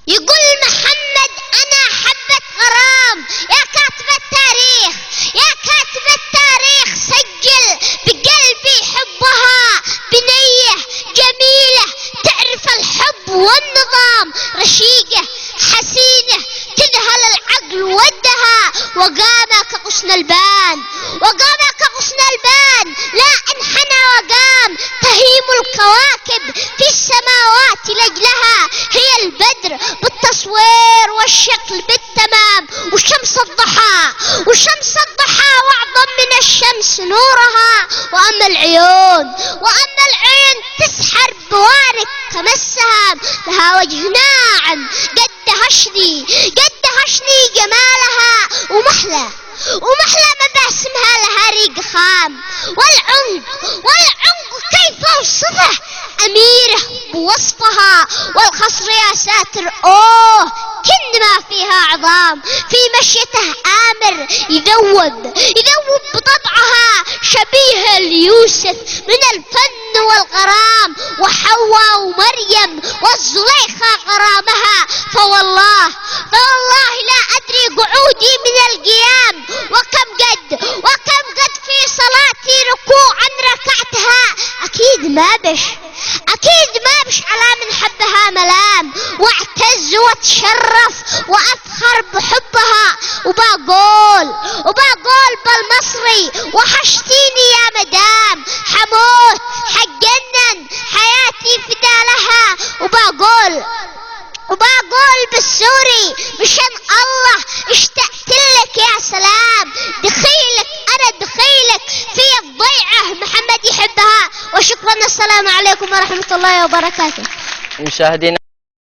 يقول محمد أنا حبة غرام، يا كاتب التاريخ يا كاتب التاريخ سجل بقلبي حبها، بنية جميلة تعرف الحب والنظام، رشيقة حسينة تذهل العقل ودها، وقام كغصن البان وقام كغصن البان، لا انحنى وقام تهيم الكواكب في السماوات لجلها، هي البدر بالتصوير والشكل بالتمام، وشمس الضحى وشمس الضحى واعظم من الشمس نورها، واما العيون تسحر بوارق كما السهام، لها وجه ناعم قد دهشني جمالها، ومحلى مباسمها لها ريق خام، والعنق كيف اوصفه أميرة بوصفها، والخصر يا ساتر أوه كن ما فيها عظام، في مشيته آمر يذوب بطبعها، شبيه ليوسف من الفن والغرام، وحواء ومريم والزليخة غرامها، فوالله لا أدري قعودي من القيام، وكم قد في صلاتي ركوعا ركعتها، أكيد ما بش على من حبها ملام، واعتز واتشرف وأفخر بحبها، وبقول بالمصري وحشتيني يا مدام، حموت حجنن حياتي فدالها، وبقول بالسوري مشان الله اشتقت لك يا سلام، دخيلك في الضيعة محمد يحبها، وشكرا. السلام عليكم ورحمة الله وبركاته. مشاهدينا